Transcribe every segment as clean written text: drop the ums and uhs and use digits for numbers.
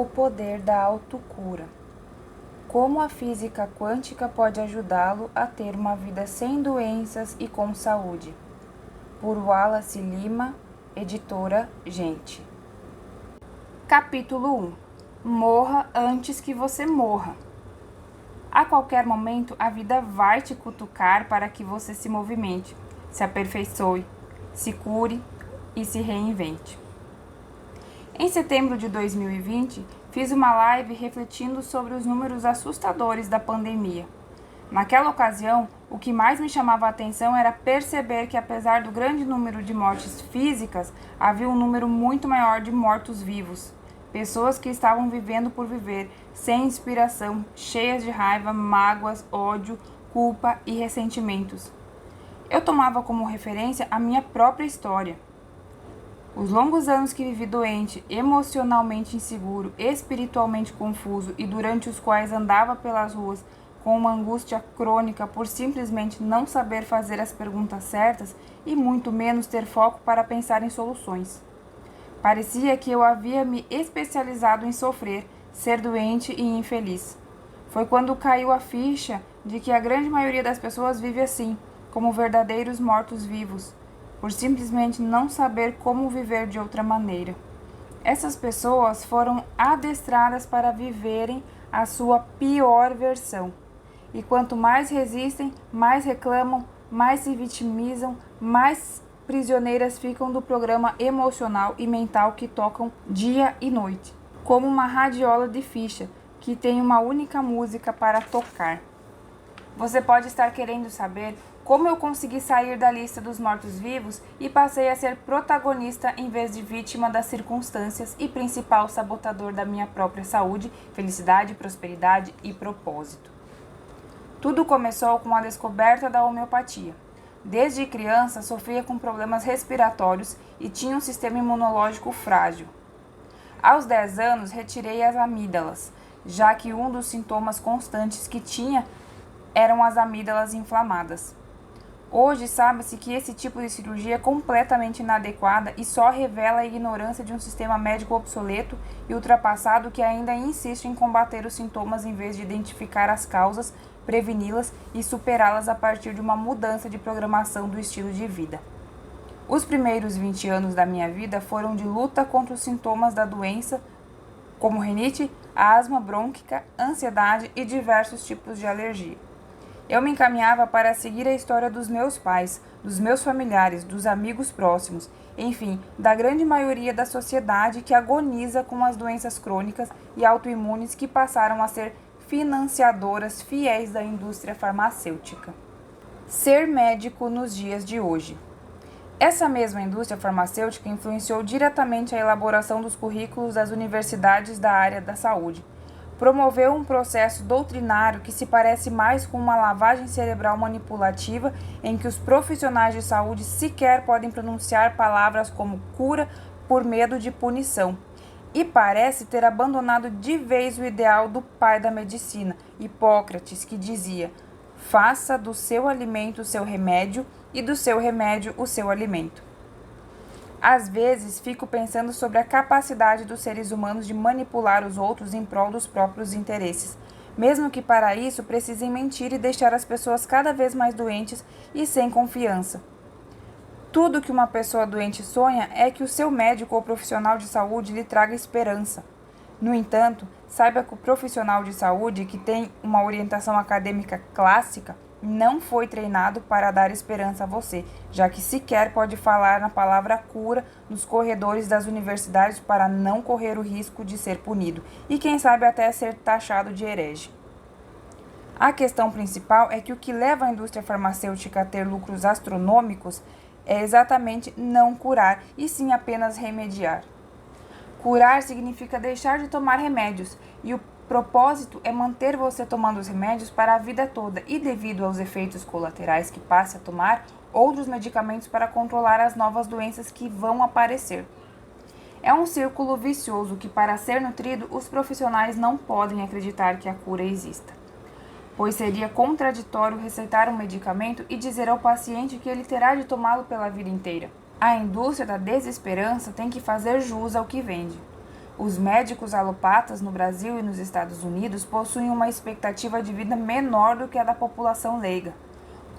O poder da autocura. Como a física quântica pode ajudá-lo a ter uma vida sem doenças e com saúde. Por Wallace Lima, editora Gente. Capítulo 1. Morra antes que você morra. A qualquer momento, a vida vai te cutucar para que você se movimente, se aperfeiçoe, se cure e se reinvente. Em setembro de 2020, fiz uma live refletindo sobre os números assustadores da pandemia. Naquela ocasião, o que mais me chamava a atenção era perceber que, apesar do grande número de mortes físicas, havia um número muito maior de mortos-vivos. Pessoas que estavam vivendo por viver, sem inspiração, cheias de raiva, mágoas, ódio, culpa e ressentimentos. Eu tomava como referência a minha própria história. Os longos anos que vivi doente, emocionalmente inseguro, espiritualmente confuso e durante os quais andava pelas ruas com uma angústia crônica por simplesmente não saber fazer as perguntas certas e muito menos ter foco para pensar em soluções. Parecia que eu havia me especializado em sofrer, ser doente e infeliz. Foi quando caiu a ficha de que a grande maioria das pessoas vive assim, como verdadeiros mortos-vivos, por simplesmente não saber como viver de outra maneira. Essas pessoas foram adestradas para viverem a sua pior versão. E quanto mais resistem, mais reclamam, mais se vitimizam, mais prisioneiras ficam do programa emocional e mental que tocam dia e noite, como uma radiola de ficha que tem uma única música para tocar. Você pode estar querendo saber como eu consegui sair da lista dos mortos-vivos e passei a ser protagonista em vez de vítima das circunstâncias e principal sabotador da minha própria saúde, felicidade, prosperidade e propósito. Tudo começou com a descoberta da homeopatia. Desde criança, sofria com problemas respiratórios e tinha um sistema imunológico frágil. Aos 10 anos, retirei as amígdalas, já que um dos sintomas constantes que tinha eram as amígdalas inflamadas. Hoje sabe-se que esse tipo de cirurgia é completamente inadequada e só revela a ignorância de um sistema médico obsoleto e ultrapassado que ainda insiste em combater os sintomas em vez de identificar as causas, preveni-las e superá-las a partir de uma mudança de programação do estilo de vida. Os primeiros 20 anos da minha vida foram de luta contra os sintomas da doença, como rinite, asma brônquica, ansiedade e diversos tipos de alergia. Eu me encaminhava para seguir a história dos meus pais, dos meus familiares, dos amigos próximos, enfim, da grande maioria da sociedade que agoniza com as doenças crônicas e autoimunes que passaram a ser financiadoras fiéis da indústria farmacêutica. Ser médico nos dias de hoje. Essa mesma indústria farmacêutica influenciou diretamente a elaboração dos currículos das universidades da área da saúde. Promoveu um processo doutrinário que se parece mais com uma lavagem cerebral manipulativa em que os profissionais de saúde sequer podem pronunciar palavras como cura por medo de punição. E parece ter abandonado de vez o ideal do pai da medicina, Hipócrates, que dizia: faça do seu alimento o seu remédio e do seu remédio o seu alimento. Às vezes, fico pensando sobre a capacidade dos seres humanos de manipular os outros em prol dos próprios interesses, mesmo que para isso precisem mentir e deixar as pessoas cada vez mais doentes e sem confiança. Tudo que uma pessoa doente sonha é que o seu médico ou profissional de saúde lhe traga esperança. No entanto, saiba que o profissional de saúde que tem uma orientação acadêmica clássica não foi treinado para dar esperança a você, já que sequer pode falar na palavra cura nos corredores das universidades para não correr o risco de ser punido e quem sabe até ser taxado de herege. A questão principal é que o que leva a indústria farmacêutica a ter lucros astronômicos é exatamente não curar, e sim apenas remediar. Curar significa deixar de tomar remédios, e o propósito é manter você tomando os remédios para a vida toda e, devido aos efeitos colaterais que passe a tomar, outros medicamentos para controlar as novas doenças que vão aparecer. É um círculo vicioso que, para ser nutrido, os profissionais não podem acreditar que a cura exista, pois seria contraditório receitar um medicamento e dizer ao paciente que ele terá de tomá-lo pela vida inteira. A indústria da desesperança tem que fazer jus ao que vende. Os médicos alopatas no Brasil e nos Estados Unidos possuem uma expectativa de vida menor do que a da população leiga.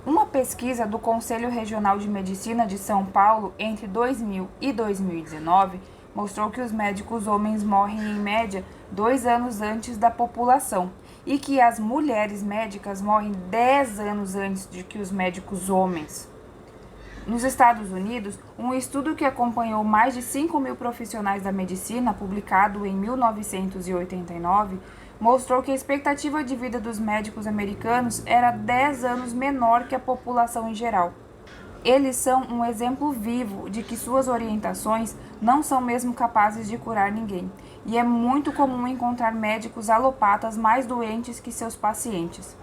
Uma pesquisa do Conselho Regional de Medicina de São Paulo entre 2000 e 2019 mostrou que os médicos homens morrem em média 2 anos antes da população e que as mulheres médicas morrem 10 anos antes de que os médicos homens. Nos Estados Unidos, um estudo que acompanhou mais de 5.000 profissionais da medicina, publicado em 1989, mostrou que a expectativa de vida dos médicos americanos era 10 anos menor que a população em geral. Eles são um exemplo vivo de que suas orientações não são mesmo capazes de curar ninguém, e é muito comum encontrar médicos alopatas mais doentes que seus pacientes.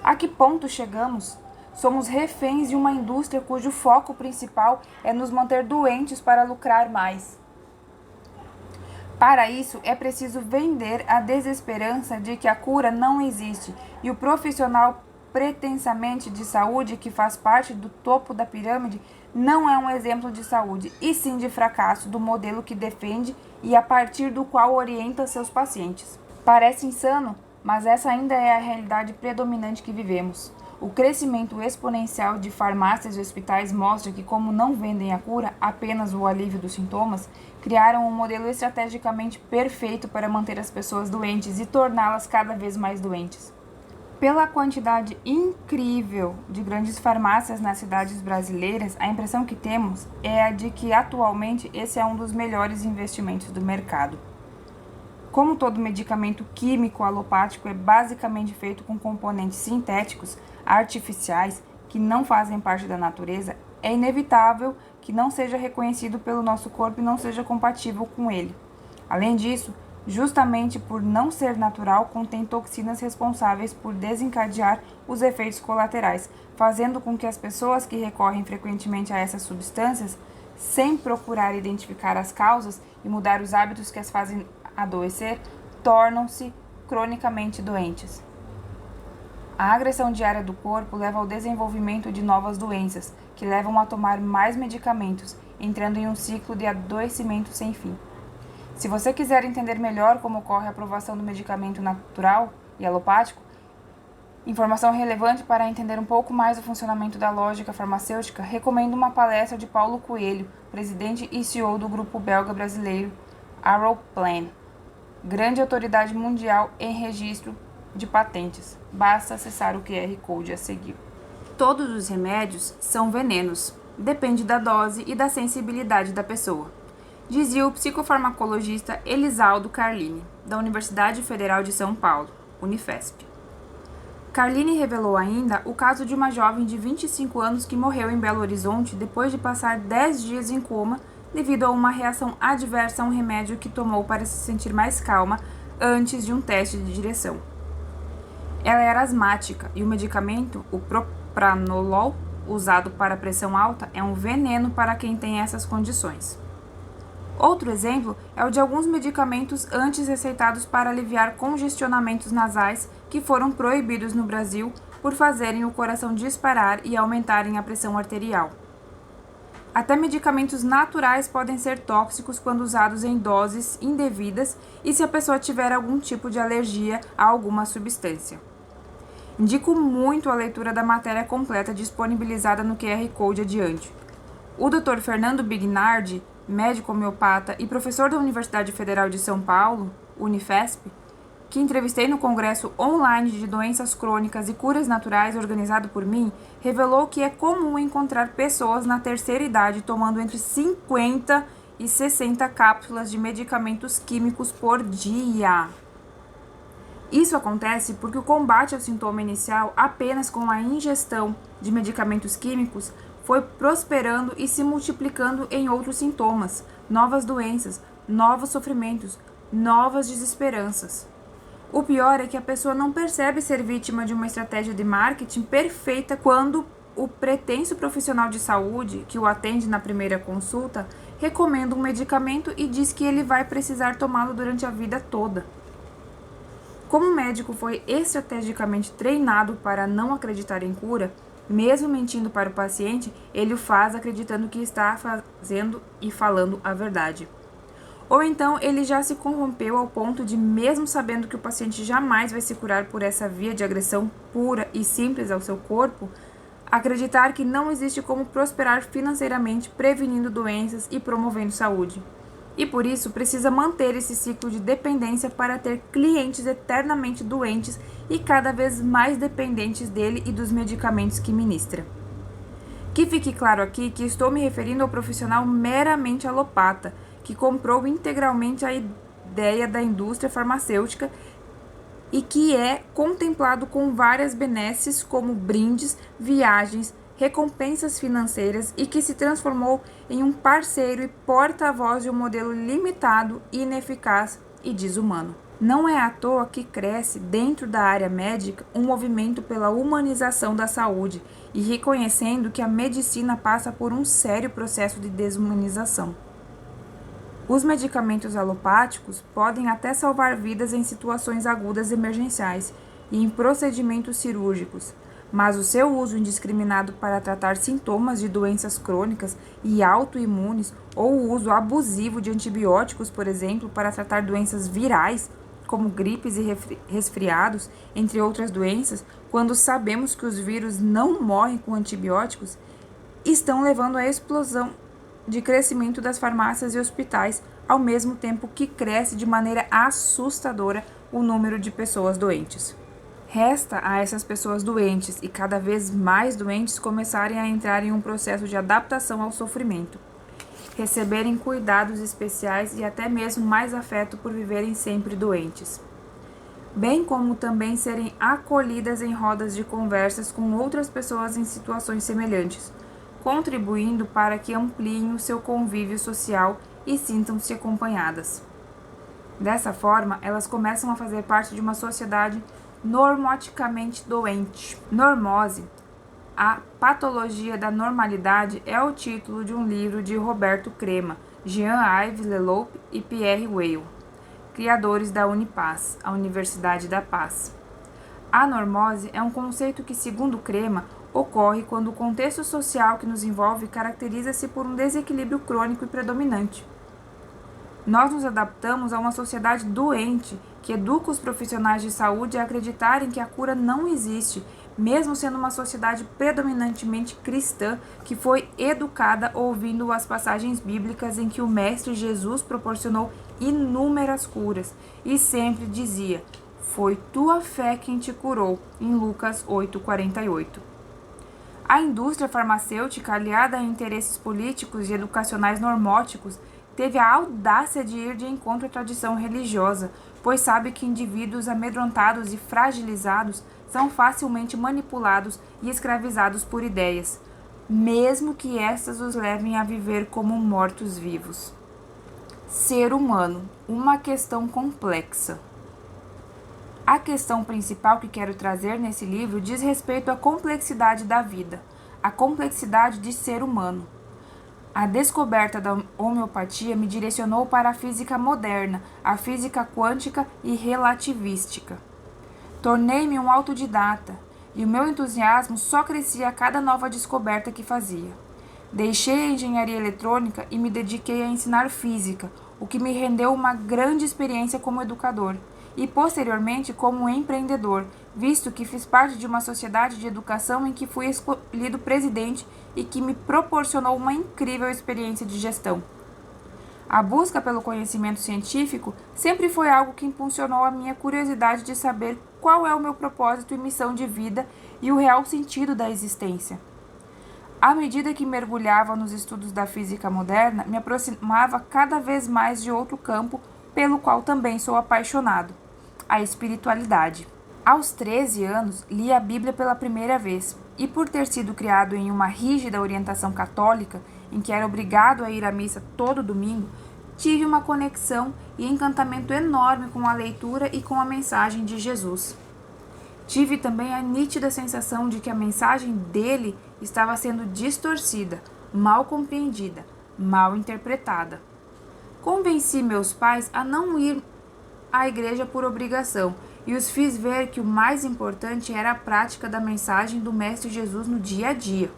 A que ponto chegamos? Somos reféns de uma indústria cujo foco principal é nos manter doentes para lucrar mais. Para isso, é preciso vender a desesperança de que a cura não existe e o profissional pretensamente de saúde que faz parte do topo da pirâmide não é um exemplo de saúde, e sim de fracasso do modelo que defende e a partir do qual orienta seus pacientes. Parece insano, mas essa ainda é a realidade predominante que vivemos. O crescimento exponencial de farmácias e hospitais mostra que, como não vendem a cura, apenas o alívio dos sintomas, criaram um modelo estrategicamente perfeito para manter as pessoas doentes e torná-las cada vez mais doentes. Pela quantidade incrível de grandes farmácias nas cidades brasileiras, a impressão que temos é a de que atualmente esse é um dos melhores investimentos do mercado. Como todo medicamento químico alopático é basicamente feito com componentes sintéticos, artificiais, que não fazem parte da natureza, é inevitável que não seja reconhecido pelo nosso corpo e não seja compatível com ele. Além disso, justamente por não ser natural, contém toxinas responsáveis por desencadear os efeitos colaterais, fazendo com que as pessoas que recorrem frequentemente a essas substâncias, sem procurar identificar as causas e mudar os hábitos que as fazem adoecer, tornam-se cronicamente doentes. A agressão diária do corpo leva ao desenvolvimento de novas doenças, que levam a tomar mais medicamentos, entrando em um ciclo de adoecimento sem fim. Se você quiser entender melhor como ocorre a aprovação do medicamento natural e alopático, informação relevante para entender um pouco mais o funcionamento da lógica farmacêutica, recomendo uma palestra de Paulo Coelho, presidente e CEO do grupo belga brasileiro Aeroplan, grande autoridade mundial em registro de patentes. Basta acessar o QR Code a seguir. Todos os remédios são venenos. Depende da dose e da sensibilidade da pessoa, dizia o psicofarmacologista Elisaldo Carlini, da Universidade Federal de São Paulo, Unifesp. Carlini revelou ainda o caso de uma jovem de 25 anos que morreu em Belo Horizonte depois de passar 10 dias em coma devido a uma reação adversa a um remédio que tomou para se sentir mais calma antes de um teste de direção. Ela era asmática e o medicamento, o propranolol, usado para pressão alta, é um veneno para quem tem essas condições. Outro exemplo é o de alguns medicamentos antes receitados para aliviar congestionamentos nasais que foram proibidos no Brasil por fazerem o coração disparar e aumentarem a pressão arterial. Até medicamentos naturais podem ser tóxicos quando usados em doses indevidas e se a pessoa tiver algum tipo de alergia a alguma substância. Indico muito a leitura da matéria completa disponibilizada no QR Code adiante. O Dr. Fernando Bignardi, médico homeopata e professor da Universidade Federal de São Paulo, Unifesp, que entrevistei no Congresso Online de Doenças Crônicas e Curas Naturais organizado por mim, revelou que é comum encontrar pessoas na terceira idade tomando entre 50 e 60 cápsulas de medicamentos químicos por dia. Isso acontece porque o combate ao sintoma inicial apenas com a ingestão de medicamentos químicos foi prosperando e se multiplicando em outros sintomas, novas doenças, novos sofrimentos, novas desesperanças. O pior é que a pessoa não percebe ser vítima de uma estratégia de marketing perfeita quando o pretenso profissional de saúde, que o atende na primeira consulta, recomenda um medicamento e diz que ele vai precisar tomá-lo durante a vida toda. Como o médico foi estrategicamente treinado para não acreditar em cura, mesmo mentindo para o paciente, ele o faz acreditando que está fazendo e falando a verdade. Ou então ele já se corrompeu ao ponto de, mesmo sabendo que o paciente jamais vai se curar por essa via de agressão pura e simples ao seu corpo, acreditar que não existe como prosperar financeiramente prevenindo doenças e promovendo saúde. E por isso precisa manter esse ciclo de dependência para ter clientes eternamente doentes e cada vez mais dependentes dele e dos medicamentos que ministra. Que fique claro aqui que estou me referindo ao profissional meramente alopata, que comprou integralmente a ideia da indústria farmacêutica e que é contemplado com várias benesses como brindes, viagens, recompensas financeiras e que se transformou em um parceiro e porta-voz de um modelo limitado, ineficaz e desumano. Não é à toa que cresce, dentro da área médica, um movimento pela humanização da saúde e reconhecendo que a medicina passa por um sério processo de desumanização. Os medicamentos alopáticos podem até salvar vidas em situações agudas emergenciais e em procedimentos cirúrgicos, mas o seu uso indiscriminado para tratar sintomas de doenças crônicas e autoimunes ou o uso abusivo de antibióticos, por exemplo, para tratar doenças virais, como gripes e resfriados, entre outras doenças, quando sabemos que os vírus não morrem com antibióticos, estão levando à explosão de crescimento das farmácias e hospitais, ao mesmo tempo que cresce de maneira assustadora o número de pessoas doentes. Resta a essas pessoas doentes e cada vez mais doentes começarem a entrar em um processo de adaptação ao sofrimento, receberem cuidados especiais e até mesmo mais afeto por viverem sempre doentes, bem como também serem acolhidas em rodas de conversas com outras pessoas em situações semelhantes, contribuindo para que ampliem o seu convívio social e sintam-se acompanhadas. Dessa forma, elas começam a fazer parte de uma sociedade normoticamente doente. Normose, a patologia da normalidade, é o título de um livro de Roberto Crema, Jean-Yves Leloup e Pierre Weil, criadores da Unipaz, a Universidade da Paz. A normose é um conceito que, segundo Crema, ocorre quando o contexto social que nos envolve caracteriza-se por um desequilíbrio crônico e predominante. Nós nos adaptamos a uma sociedade doente que educa os profissionais de saúde a acreditarem que a cura não existe, mesmo sendo uma sociedade predominantemente cristã que foi educada ouvindo as passagens bíblicas em que o Mestre Jesus proporcionou inúmeras curas e sempre dizia: "Foi tua fé quem te curou", em Lucas 8:48. A indústria farmacêutica, aliada a interesses políticos e educacionais normóticos, teve a audácia de ir de encontro à tradição religiosa, pois sabe que indivíduos amedrontados e fragilizados são facilmente manipulados e escravizados por ideias, mesmo que estas os levem a viver como mortos-vivos. Ser humano, uma questão complexa. A questão principal que quero trazer nesse livro diz respeito à complexidade da vida, à complexidade de ser humano. A descoberta da homeopatia me direcionou para a física moderna, a física quântica e relativística. Tornei-me um autodidata, e o meu entusiasmo só crescia a cada nova descoberta que fazia. Deixei a engenharia eletrônica e me dediquei a ensinar física, o que me rendeu uma grande experiência como educador e, posteriormente, como empreendedor, visto que fiz parte de uma sociedade de educação em que fui escolhido presidente e que me proporcionou uma incrível experiência de gestão. A busca pelo conhecimento científico sempre foi algo que impulsionou a minha curiosidade de saber qual é o meu propósito e missão de vida e o real sentido da existência. À medida que mergulhava nos estudos da física moderna, me aproximava cada vez mais de outro campo pelo qual também sou apaixonado: a espiritualidade. Aos 13 anos, li a Bíblia pela primeira vez, e por ter sido criado em uma rígida orientação católica, em que era obrigado a ir à missa todo domingo, tive uma conexão e encantamento enorme com a leitura e com a mensagem de Jesus. Tive também a nítida sensação de que a mensagem dele estava sendo distorcida, mal compreendida, mal interpretada. Convenci meus pais a não ir à igreja por obrigação e os fiz ver que o mais importante era a prática da mensagem do Mestre Jesus no dia a dia.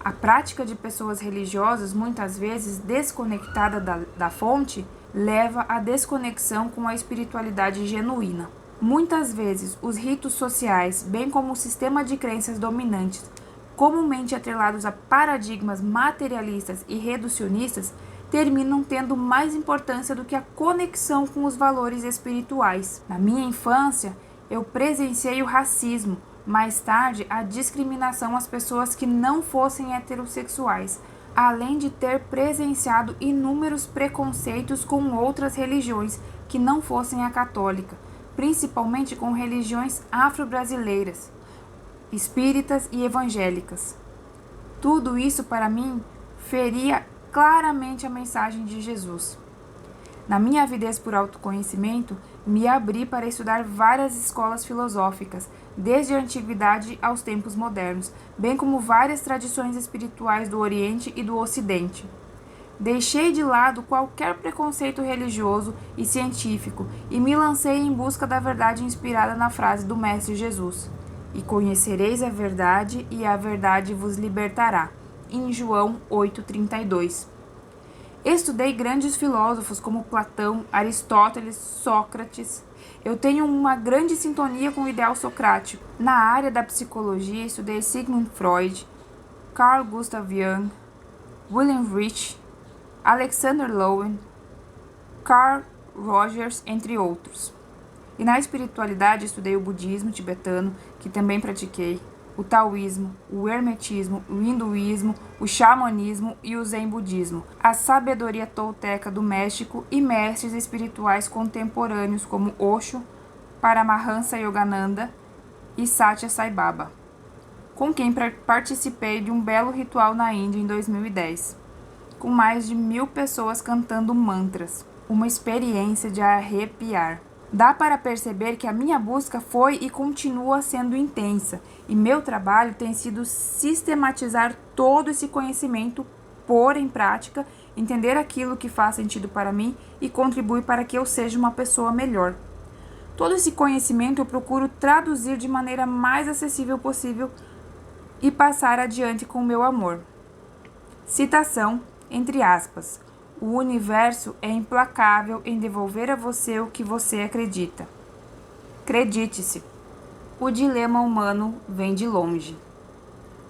A prática de pessoas religiosas, muitas vezes desconectada da fonte, leva à desconexão com a espiritualidade genuína. Muitas vezes, os ritos sociais, bem como o sistema de crenças dominantes, comumente atrelados a paradigmas materialistas e reducionistas, terminam tendo mais importância do que a conexão com os valores espirituais. Na minha infância, eu presenciei o racismo, mais tarde a discriminação às pessoas que não fossem heterossexuais, além de ter presenciado inúmeros preconceitos com outras religiões que não fossem a católica, principalmente com religiões afro-brasileiras, espíritas e evangélicas. Tudo isso, para mim, feria claramente a mensagem de Jesus. Na minha avidez por autoconhecimento, me abri para estudar várias escolas filosóficas, desde a antiguidade aos tempos modernos, bem como várias tradições espirituais do Oriente e do Ocidente. Deixei de lado qualquer preconceito religioso e científico e me lancei em busca da verdade inspirada na frase do Mestre Jesus: "E conhecereis a verdade, e a verdade vos libertará", em João 8,32. Estudei grandes filósofos como Platão, Aristóteles, Sócrates. Eu tenho uma grande sintonia com o ideal socrático. Na área da psicologia, estudei Sigmund Freud, Carl Gustav Jung, William Reich, Alexander Lowen, Carl Rogers, entre outros. E na espiritualidade, estudei o budismo tibetano, que também pratiquei, o taoísmo, o hermetismo, o hinduísmo, o xamanismo e o zen budismo, a sabedoria tolteca do México e mestres espirituais contemporâneos como Osho, Paramahansa Yogananda e Satya Sai Baba, com quem participei de um belo ritual na Índia em 2010, com mais de 1.000 pessoas cantando mantras, uma experiência de arrepiar. Dá para perceber que a minha busca foi e continua sendo intensa, e meu trabalho tem sido sistematizar todo esse conhecimento, pôr em prática, entender aquilo que faz sentido para mim e contribui para que eu seja uma pessoa melhor. Todo esse conhecimento eu procuro traduzir de maneira mais acessível possível e passar adiante com o meu amor. Citação, entre aspas: "O universo é implacável em devolver a você o que você acredita. Acredite-se, o dilema humano vem de longe."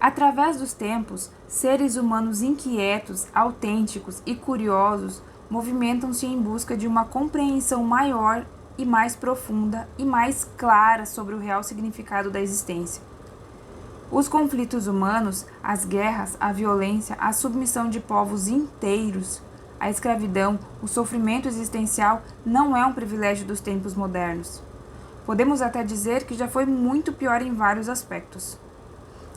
Através dos tempos, seres humanos inquietos, autênticos e curiosos movimentam-se em busca de uma compreensão maior e mais profunda e mais clara sobre o real significado da existência. Os conflitos humanos, as guerras, a violência, a submissão de povos inteiros, a escravidão, o sofrimento existencial não é um privilégio dos tempos modernos. Podemos até dizer que já foi muito pior em vários aspectos.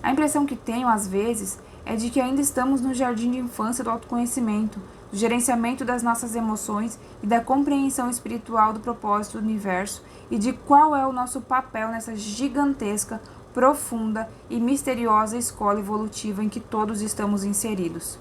A impressão que tenho, às vezes, é de que ainda estamos no jardim de infância do autoconhecimento, do gerenciamento das nossas emoções e da compreensão espiritual do propósito do universo e de qual é o nosso papel nessa gigantesca, profunda e misteriosa escola evolutiva em que todos estamos inseridos.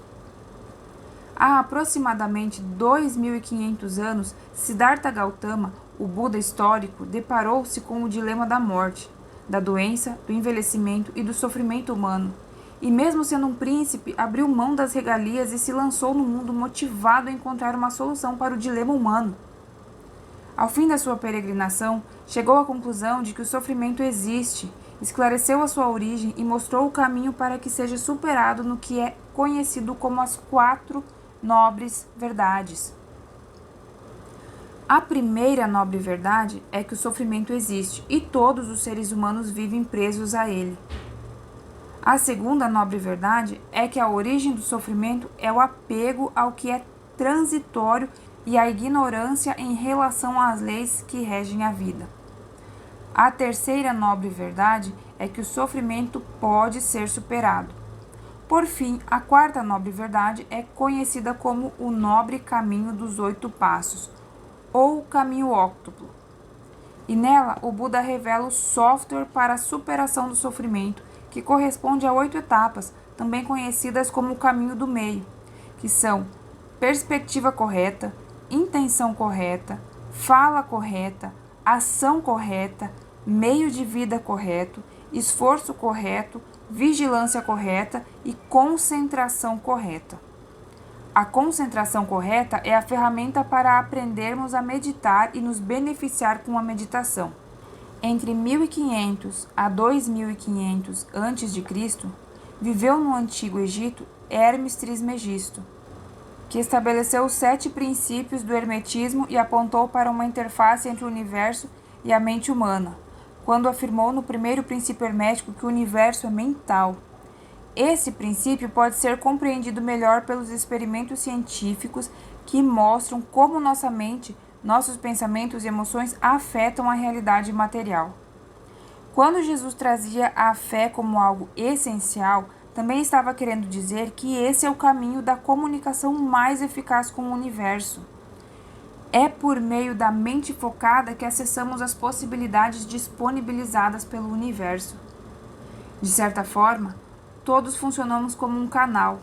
Há aproximadamente 2.500 anos, Siddhartha Gautama, o Buda histórico, deparou-se com o dilema da morte, da doença, do envelhecimento e do sofrimento humano. E mesmo sendo um príncipe, abriu mão das regalias e se lançou no mundo motivado a encontrar uma solução para o dilema humano. Ao fim da sua peregrinação, chegou à conclusão de que o sofrimento existe, esclareceu a sua origem e mostrou o caminho para que seja superado no que é conhecido como as 4 nobres verdades. A primeira nobre verdade é que o sofrimento existe e todos os seres humanos vivem presos a ele. A segunda nobre verdade é que a origem do sofrimento é o apego ao que é transitório e a ignorância em relação às leis que regem a vida. A terceira nobre verdade é que o sofrimento pode ser superado. Por fim, a quarta nobre verdade é conhecida como o nobre caminho dos 8 passos, ou caminho óctuplo. E nela, o Buda revela o software para a superação do sofrimento, que corresponde a 8 etapas, também conhecidas como o caminho do meio, que são perspectiva correta, intenção correta, fala correta, ação correta, meio de vida correto, esforço correto, vigilância correta e concentração correta. A concentração correta é a ferramenta para aprendermos a meditar e nos beneficiar com a meditação. Entre 1500 a 2500 a.C., viveu no Antigo Egito Hermes Trismegisto, que estabeleceu os 7 princípios do hermetismo e apontou para uma interface entre o universo e a mente humana, quando afirmou no primeiro princípio hermético que o universo é mental. Esse princípio pode ser compreendido melhor pelos experimentos científicos que mostram como nossa mente, nossos pensamentos e emoções afetam a realidade material. Quando Jesus trazia a fé como algo essencial, também estava querendo dizer que esse é o caminho da comunicação mais eficaz com o universo. É por meio da mente focada que acessamos as possibilidades disponibilizadas pelo universo. De certa forma, todos funcionamos como um canal,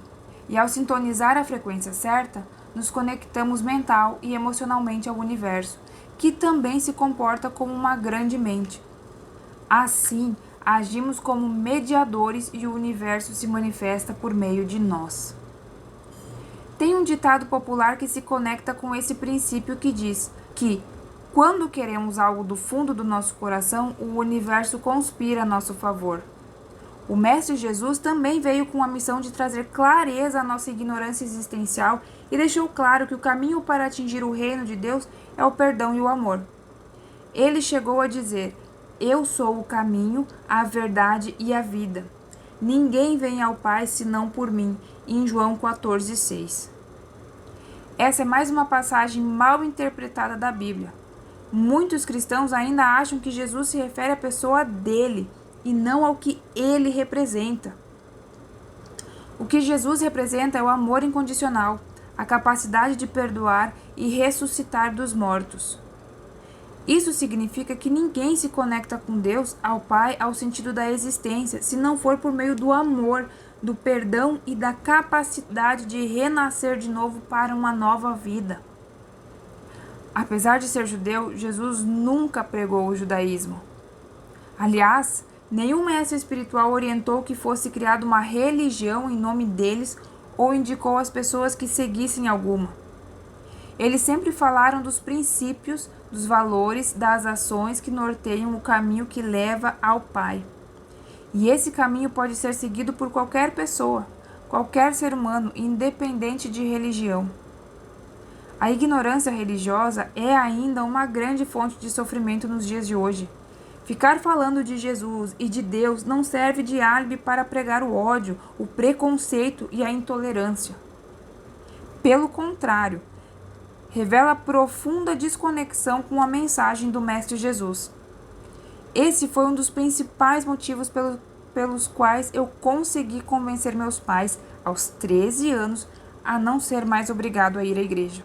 e ao sintonizar a frequência certa, nos conectamos mental e emocionalmente ao universo, que também se comporta como uma grande mente. Assim, agimos como mediadores e o universo se manifesta por meio de nós. Tem um ditado popular que se conecta com esse princípio que diz que, quando queremos algo do fundo do nosso coração, o universo conspira a nosso favor. O Mestre Jesus também veio com a missão de trazer clareza à nossa ignorância existencial e deixou claro que o caminho para atingir o reino de Deus é o perdão e o amor. Ele chegou a dizer: "Eu sou o caminho, a verdade e a vida. Ninguém vem ao Pai senão por mim", em João 14,6. Essa é mais uma passagem mal interpretada da Bíblia. Muitos cristãos ainda acham que Jesus se refere à pessoa dele, e não ao que ele representa. O que Jesus representa é o amor incondicional, a capacidade de perdoar e ressuscitar dos mortos. Isso significa que ninguém se conecta com Deus, ao Pai, ao sentido da existência, se não for por meio do amor, do perdão e da capacidade de renascer de novo para uma nova vida. Apesar de ser judeu, Jesus nunca pregou o judaísmo. Aliás, nenhum mestre espiritual orientou que fosse criada uma religião em nome deles ou indicou às pessoas que seguissem alguma. Eles sempre falaram dos princípios, dos valores, das ações que norteiam o caminho que leva ao Pai. E esse caminho pode ser seguido por qualquer pessoa, qualquer ser humano, independente de religião. A ignorância religiosa é ainda uma grande fonte de sofrimento nos dias de hoje. Ficar falando de Jesus e de Deus não serve de álibi para pregar o ódio, o preconceito e a intolerância. Pelo contrário, revela profunda desconexão com a mensagem do Mestre Jesus. Esse foi um dos principais motivos pelos quais eu consegui convencer meus pais, aos 13 anos, a não ser mais obrigado a ir à igreja.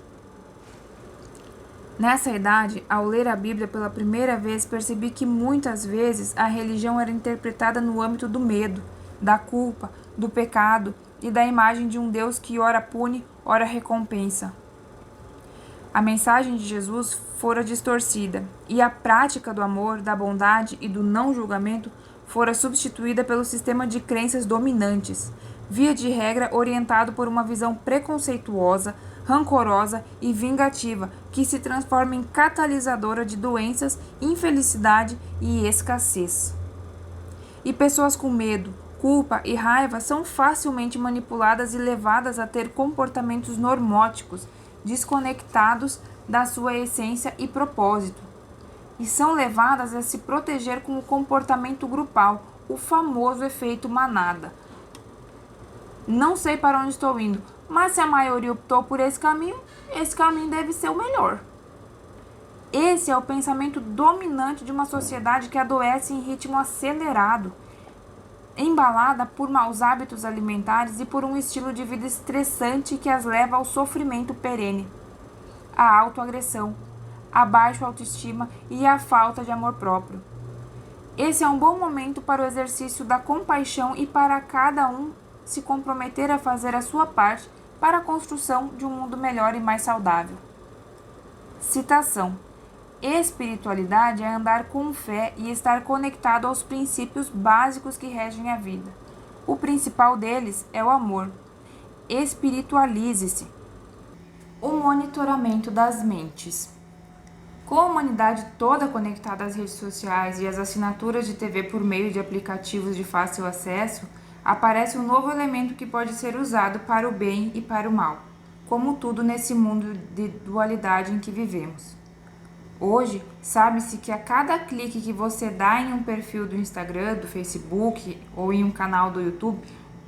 Nessa idade, ao ler a Bíblia pela primeira vez, percebi que muitas vezes a religião era interpretada no âmbito do medo, da culpa, do pecado e da imagem de um Deus que ora pune, ora recompensa. A mensagem de Jesus fora distorcida e a prática do amor, da bondade e do não julgamento fora substituída pelo sistema de crenças dominantes, via de regra orientado por uma visão preconceituosa, rancorosa e vingativa que se transforma em catalisadora de doenças, infelicidade e escassez. E pessoas com medo, culpa e raiva são facilmente manipuladas e levadas a ter comportamentos normóticos, desconectados da sua essência e propósito, e são levadas a se proteger com o comportamento grupal, o famoso efeito manada. Não sei para onde estou indo, mas se a maioria optou por esse caminho deve ser o melhor. Esse é o pensamento dominante de uma sociedade que adoece em ritmo acelerado, embalada por maus hábitos alimentares e por um estilo de vida estressante que as leva ao sofrimento perene, à autoagressão, à baixa autoestima e à falta de amor próprio. Esse é um bom momento para o exercício da compaixão e para cada um se comprometer a fazer a sua parte para a construção de um mundo melhor e mais saudável. Citação: espiritualidade é andar com fé e estar conectado aos princípios básicos que regem a vida. O principal deles é o amor. Espiritualize-se, O monitoramento das mentes. Com a humanidade toda conectada às redes sociais e às assinaturas de TV por meio de aplicativos de fácil acesso, aparece um novo elemento que pode ser usado para o bem e para o mal, como tudo nesse mundo de dualidade em que vivemos. Hoje, sabe-se que a cada clique que você dá em um perfil do Instagram, do Facebook, ou em um canal do YouTube,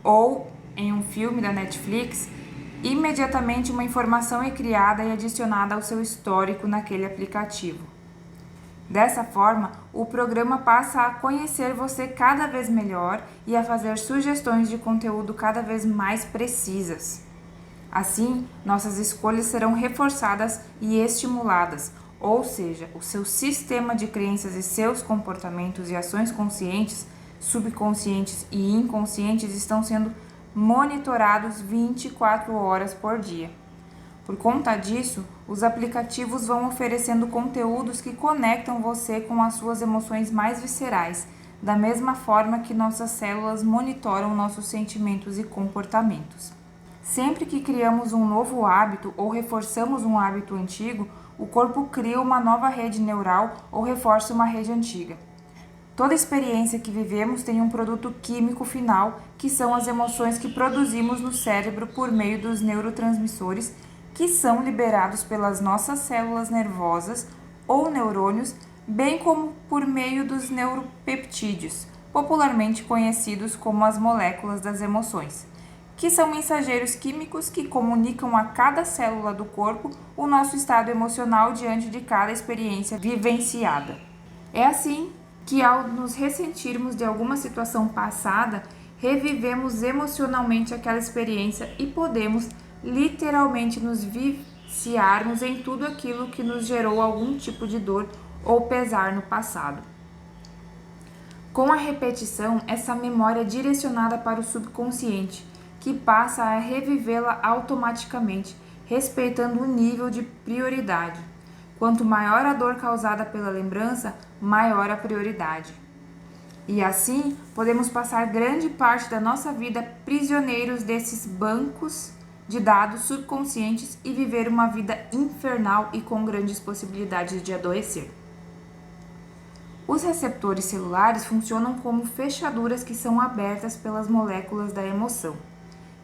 ou em um filme da Netflix, imediatamente uma informação é criada e adicionada ao seu histórico naquele aplicativo. Dessa forma, o programa passa a conhecer você cada vez melhor e a fazer sugestões de conteúdo cada vez mais precisas. Assim, nossas escolhas serão reforçadas e estimuladas, ou seja, o seu sistema de crenças e seus comportamentos e ações conscientes, subconscientes e inconscientes estão sendo monitorados 24 horas por dia. Por conta disso, os aplicativos vão oferecendo conteúdos que conectam você com as suas emoções mais viscerais, da mesma forma que nossas células monitoram nossos sentimentos e comportamentos. Sempre que criamos um novo hábito ou reforçamos um hábito antigo, o corpo cria uma nova rede neural ou reforça uma rede antiga. Toda experiência que vivemos tem um produto químico final, que são as emoções que produzimos no cérebro por meio dos neurotransmissores, que são liberados pelas nossas células nervosas ou neurônios, bem como por meio dos neuropeptídeos, popularmente conhecidos como as moléculas das emoções, que são mensageiros químicos que comunicam a cada célula do corpo o nosso estado emocional diante de cada experiência vivenciada. É assim que, ao nos ressentirmos de alguma situação passada, revivemos emocionalmente aquela experiência e podemos literalmente nos viciarmos em tudo aquilo que nos gerou algum tipo de dor ou pesar no passado. Com a repetição, essa memória é direcionada para o subconsciente, que passa a revivê-la automaticamente, respeitando o nível de prioridade. Quanto maior a dor causada pela lembrança, maior a prioridade. E assim, podemos passar grande parte da nossa vida prisioneiros desses bancos de dados subconscientes e viver uma vida infernal e com grandes possibilidades de adoecer. Os receptores celulares funcionam como fechaduras que são abertas pelas moléculas da emoção.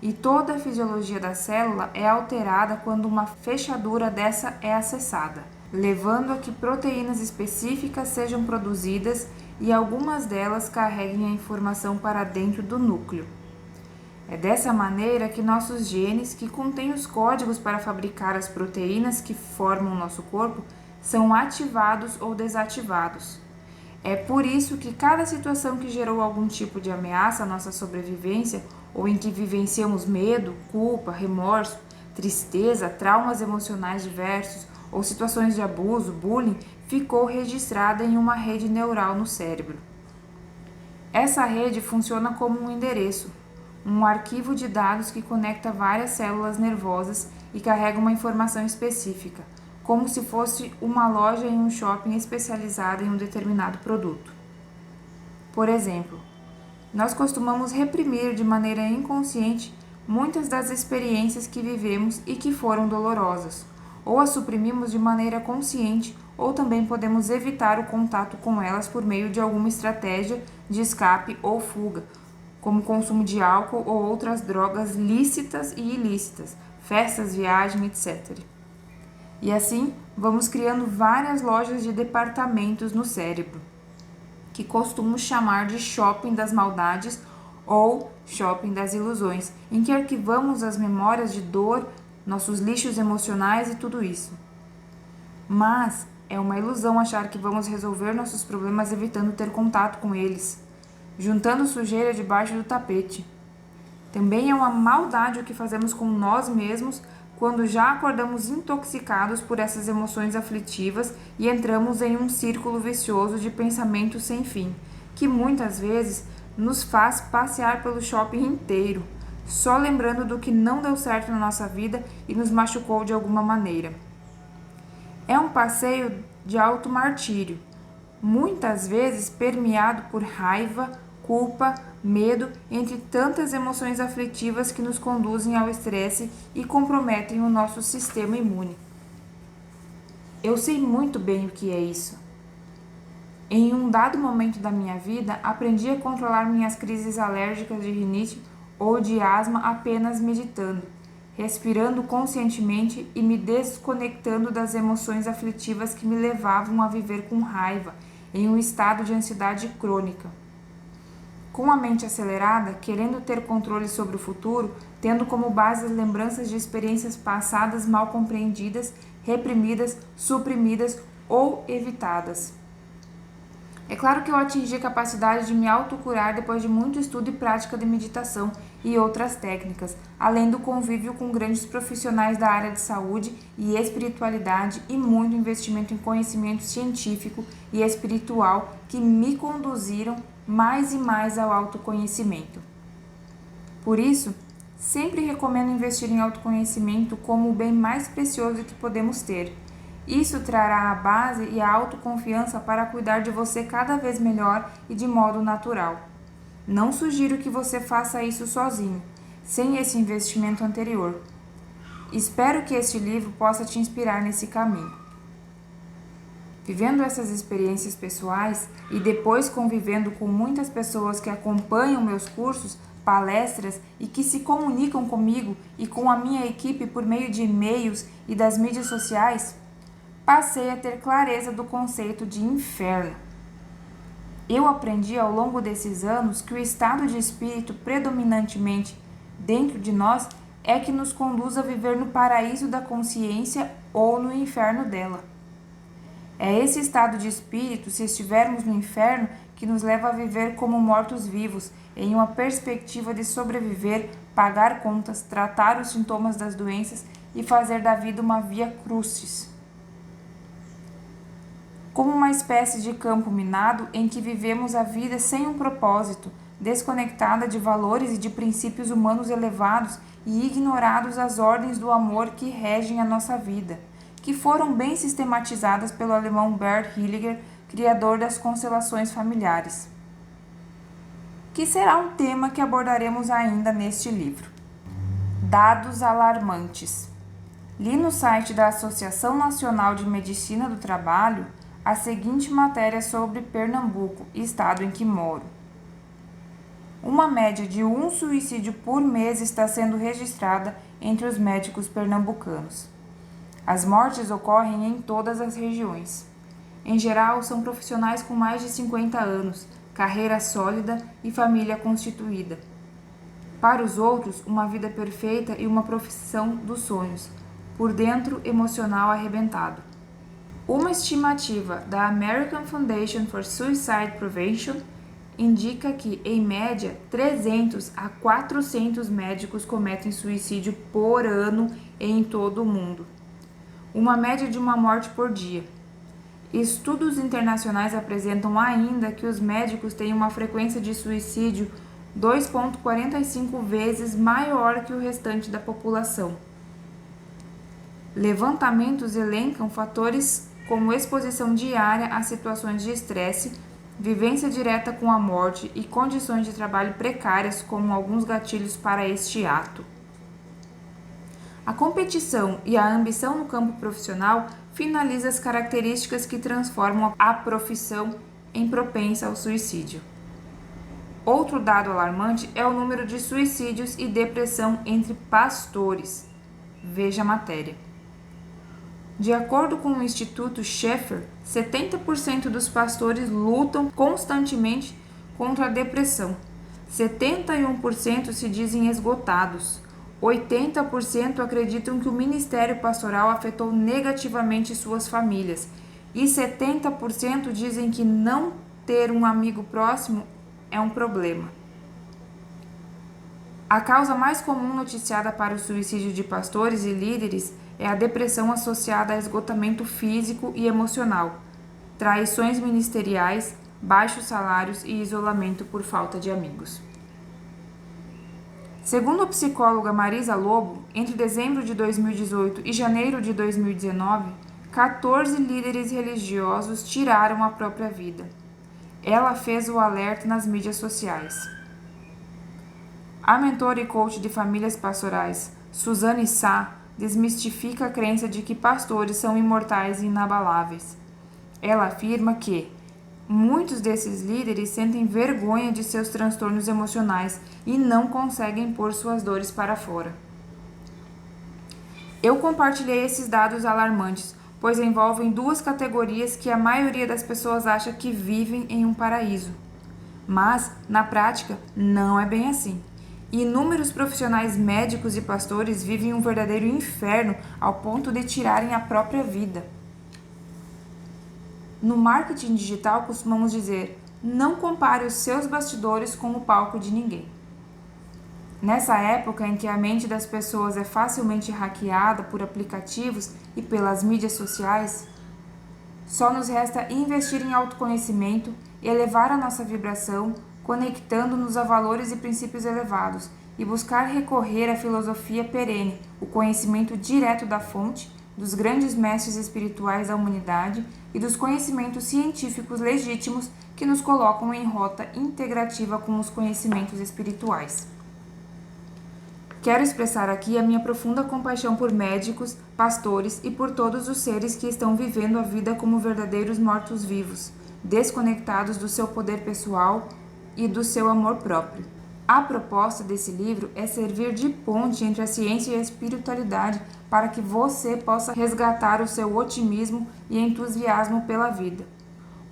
E toda a fisiologia da célula é alterada quando uma fechadura dessa é acessada, levando a que proteínas específicas sejam produzidas e algumas delas carreguem a informação para dentro do núcleo. É dessa maneira que nossos genes, que contêm os códigos para fabricar as proteínas que formam nosso corpo, são ativados ou desativados. É por isso que cada situação que gerou algum tipo de ameaça à nossa sobrevivência, ou em que vivenciamos medo, culpa, remorso, tristeza, traumas emocionais diversos ou situações de abuso, bullying, ficou registrada em uma rede neural no cérebro. Essa rede funciona como um endereço, um arquivo de dados que conecta várias células nervosas e carrega uma informação específica, como se fosse uma loja em um shopping especializada em um determinado produto. Por exemplo, nós costumamos reprimir de maneira inconsciente muitas das experiências que vivemos e que foram dolorosas, ou as suprimimos de maneira consciente, ou também podemos evitar o contato com elas por meio de alguma estratégia de escape ou fuga, como consumo de álcool ou outras drogas lícitas e ilícitas, festas, viagem, etc. E assim, vamos criando várias lojas de departamentos no cérebro, que costumamos chamar de shopping das maldades ou shopping das ilusões, em que arquivamos as memórias de dor, nossos lixos emocionais e tudo isso. Mas é uma ilusão achar que vamos resolver nossos problemas evitando ter contato com eles, juntando sujeira debaixo do tapete. Também é uma maldade o que fazemos com nós mesmos quando já acordamos intoxicados por essas emoções aflitivas e entramos em um círculo vicioso de pensamentos sem fim, que muitas vezes nos faz passear pelo shopping inteiro, só lembrando do que não deu certo na nossa vida e nos machucou de alguma maneira. É um passeio de auto-martírio, muitas vezes permeado por raiva, culpa, medo, entre tantas emoções aflitivas que nos conduzem ao estresse e comprometem o nosso sistema imune. Eu sei muito bem o que é isso. Em um dado momento da minha vida, aprendi a controlar minhas crises alérgicas de rinite ou de asma apenas meditando, respirando conscientemente e me desconectando das emoções aflitivas que me levavam a viver com raiva, em um estado de ansiedade crônica. Com a mente acelerada, querendo ter controle sobre o futuro, tendo como base as lembranças de experiências passadas mal compreendidas, reprimidas, suprimidas ou evitadas. É claro que eu atingi a capacidade de me autocurar depois de muito estudo e prática de meditação e outras técnicas, além do convívio com grandes profissionais da área de saúde e espiritualidade e muito investimento em conhecimento científico e espiritual que me conduziram mais e mais ao autoconhecimento. Por isso, sempre recomendo investir em autoconhecimento como o bem mais precioso que podemos ter. Isso trará a base e a autoconfiança para cuidar de você cada vez melhor e de modo natural. Não sugiro que você faça isso sozinho, sem esse investimento anterior. Espero que este livro possa te inspirar nesse caminho. Vivendo essas experiências pessoais e depois convivendo com muitas pessoas que acompanham meus cursos, palestras e que se comunicam comigo e com a minha equipe por meio de e-mails e das mídias sociais, passei a ter clareza do conceito de inferno. Eu aprendi ao longo desses anos que o estado de espírito predominantemente dentro de nós é que nos conduz a viver no paraíso da consciência ou no inferno dela. É esse estado de espírito, se estivermos no inferno, que nos leva a viver como mortos-vivos, em uma perspectiva de sobreviver, pagar contas, tratar os sintomas das doenças e fazer da vida uma via crucis. Como uma espécie de campo minado em que vivemos a vida sem um propósito, desconectada de valores e de princípios humanos elevados e ignorados as ordens do amor que regem a nossa vida, que foram bem sistematizadas pelo alemão Bert Hellinger, criador das constelações familiares, que será um tema que abordaremos ainda neste livro. Dados alarmantes. Li no site da Associação Nacional de Medicina do Trabalho a seguinte matéria sobre Pernambuco, estado em que moro. Uma média de 1 suicídio por mês está sendo registrada entre os médicos pernambucanos. As mortes ocorrem em todas as regiões. Em geral, são profissionais com mais de 50 anos, carreira sólida e família constituída. Para os outros, uma vida perfeita e uma profissão dos sonhos, por dentro emocional arrebentado. Uma estimativa da American Foundation for Suicide Prevention indica que, em média, 300 a 400 médicos cometem suicídio por ano em todo o mundo. Uma média de uma morte por dia. Estudos internacionais apresentam ainda que os médicos têm uma frequência de suicídio 2,45 vezes maior que o restante da população. Levantamentos elencam fatores como exposição diária a situações de estresse, vivência direta com a morte e condições de trabalho precárias como alguns gatilhos para este ato. A competição e a ambição no campo profissional finaliza as características que transformam a profissão em propensa ao suicídio. Outro dado alarmante é o número de suicídios e depressão entre pastores. Veja a matéria. De acordo com o Instituto Schaeffer, 70% dos pastores lutam constantemente contra a depressão. 71% se dizem esgotados. 80% acreditam que o ministério pastoral afetou negativamente suas famílias. E 70% dizem que não ter um amigo próximo é um problema. A causa mais comum noticiada para o suicídio de pastores e líderes é a depressão associada a esgotamento físico e emocional, traições ministeriais, baixos salários e isolamento por falta de amigos. Segundo a psicóloga Marisa Lobo, entre dezembro de 2018 e janeiro de 2019, 14 líderes religiosos tiraram a própria vida. Ela fez o alerta nas mídias sociais. A mentora e coach de famílias pastorais, Suzanne Sá, desmistifica a crença de que pastores são imortais e inabaláveis. Ela afirma que muitos desses líderes sentem vergonha de seus transtornos emocionais e não conseguem pôr suas dores para fora. Eu compartilhei esses dados alarmantes, pois envolvem duas categorias que a maioria das pessoas acha que vivem em um paraíso. Mas, na prática, não é bem assim. Inúmeros profissionais médicos e pastores vivem um verdadeiro inferno ao ponto de tirarem a própria vida. No marketing digital, costumamos dizer: não compare os seus bastidores com o palco de ninguém. Nessa época em que a mente das pessoas é facilmente hackeada por aplicativos e pelas mídias sociais, só nos resta investir em autoconhecimento, elevar a nossa vibração, conectando-nos a valores e princípios elevados, e buscar recorrer à filosofia perene, o conhecimento direto da fonte, dos grandes mestres espirituais da humanidade e dos conhecimentos científicos legítimos que nos colocam em rota integrativa com os conhecimentos espirituais. Quero expressar aqui a minha profunda compaixão por médicos, pastores e por todos os seres que estão vivendo a vida como verdadeiros mortos-vivos, desconectados do seu poder pessoal e do seu amor próprio. A proposta desse livro é servir de ponte entre a ciência e a espiritualidade para que você possa resgatar o seu otimismo e entusiasmo pela vida.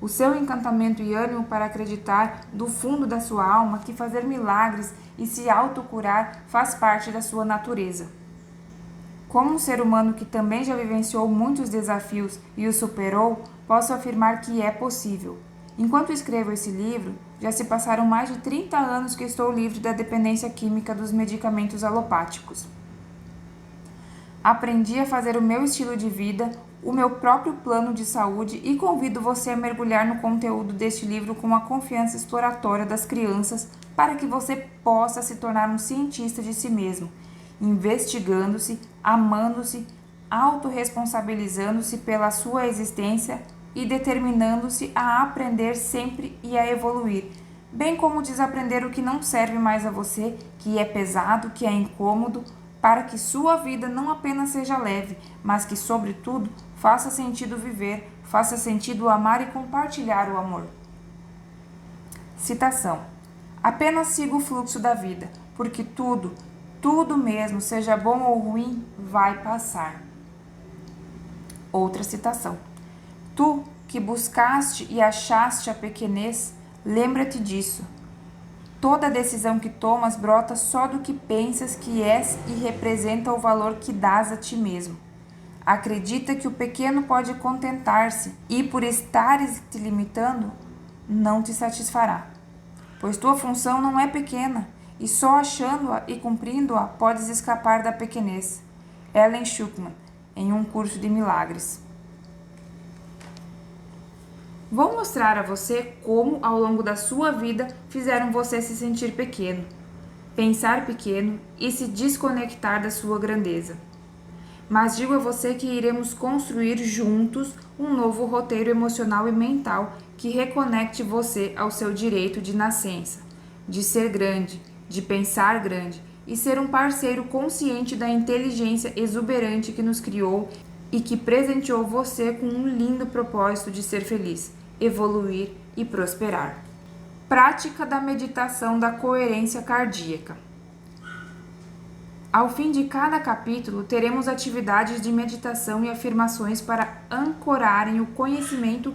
O seu encantamento e ânimo para acreditar do fundo da sua alma que fazer milagres e se autocurar faz parte da sua natureza. Como um ser humano que também já vivenciou muitos desafios e os superou, posso afirmar que é possível. Enquanto escrevo esse livro, já se passaram mais de 30 anos que estou livre da dependência química dos medicamentos alopáticos. Aprendi a fazer o meu estilo de vida, o meu próprio plano de saúde e convido você a mergulhar no conteúdo deste livro com a confiança exploratória das crianças para que você possa se tornar um cientista de si mesmo, investigando-se, amando-se, autorresponsabilizando-se pela sua existência e determinando-se a aprender sempre e a evoluir, bem como desaprender o que não serve mais a você, que é pesado, que é incômodo, para que sua vida não apenas seja leve, mas que, sobretudo, faça sentido viver, faça sentido amar e compartilhar o amor. Citação: apenas siga o fluxo da vida, porque tudo mesmo, seja bom ou ruim, vai passar. Outra citação: tu que buscaste e achaste a pequenez, lembra-te disso. Toda decisão que tomas brota só do que pensas que és e representa o valor que dás a ti mesmo. Acredita que o pequeno pode contentar-se e, por estares te limitando, não te satisfará. Pois tua função não é pequena e só achando-a e cumprindo-a podes escapar da pequenez. Ellen Schuckman, em Um Curso de Milagres. Vou mostrar a você como, ao longo da sua vida, fizeram você se sentir pequeno, pensar pequeno e se desconectar da sua grandeza. Mas digo a você que iremos construir juntos um novo roteiro emocional e mental que reconecte você ao seu direito de nascença, de ser grande, de pensar grande e ser um parceiro consciente da inteligência exuberante que nos criou e que presenteou você com um lindo propósito de ser feliz, evoluir e prosperar. Prática da meditação da coerência cardíaca. Ao fim de cada capítulo, teremos atividades de meditação e afirmações para ancorarem o conhecimento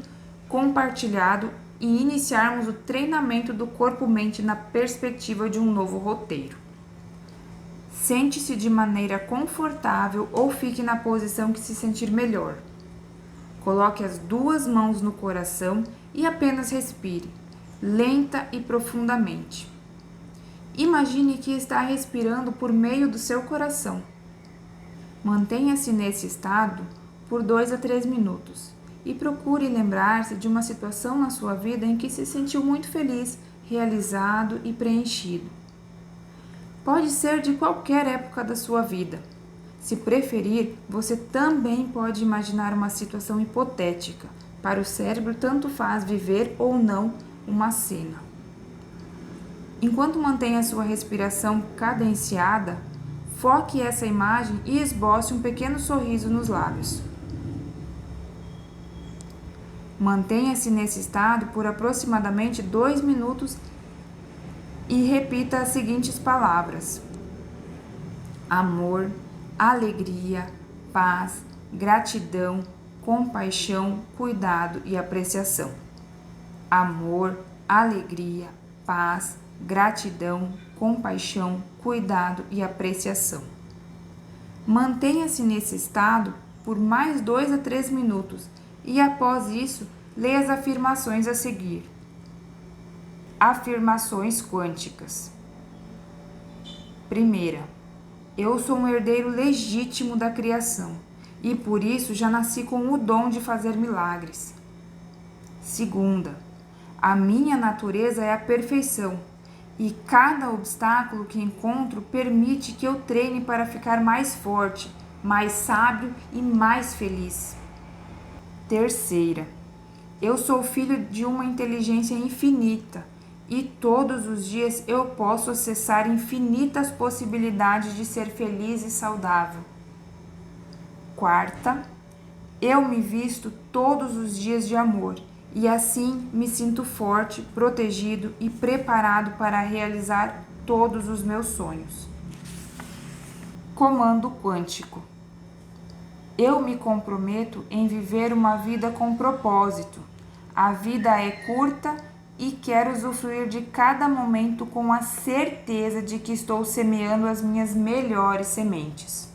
compartilhado e iniciarmos o treinamento do corpo-mente na perspectiva de um novo roteiro. Sente-se de maneira confortável ou fique na posição que se sentir melhor. Coloque as duas mãos no coração e apenas respire, lenta e profundamente. Imagine que está respirando por meio do seu coração. Mantenha-se nesse estado por 2 a 3 minutos e procure lembrar-se de uma situação na sua vida em que se sentiu muito feliz, realizado e preenchido. Pode ser de qualquer época da sua vida. Se preferir, você também pode imaginar uma situação hipotética. Para o cérebro, tanto faz viver ou não uma cena. Enquanto mantém a sua respiração cadenciada, foque essa imagem e esboce um pequeno sorriso nos lábios. Mantenha-se nesse estado por aproximadamente 2 minutos e repita as seguintes palavras: amor, alegria, paz, gratidão, compaixão, cuidado e apreciação. Amor, alegria, paz, gratidão, compaixão, cuidado e apreciação. Mantenha-se nesse estado por mais 2 a 3 minutos e, após isso, leia as afirmações a seguir. Afirmações quânticas. Primeira, eu sou um herdeiro legítimo da criação e por isso já nasci com o dom de fazer milagres. Segunda, a minha natureza é a perfeição e cada obstáculo que encontro permite que eu treine para ficar mais forte, mais sábio e mais feliz. Terceira, eu sou filho de uma inteligência infinita e todos os dias eu posso acessar infinitas possibilidades de ser feliz e saudável. Quarta, eu me visto todos os dias de amor e assim me sinto forte, protegido e preparado para realizar todos os meus sonhos. Comando quântico. Eu me comprometo em viver uma vida com propósito. A vida é curta e quero usufruir de cada momento com a certeza de que estou semeando as minhas melhores sementes.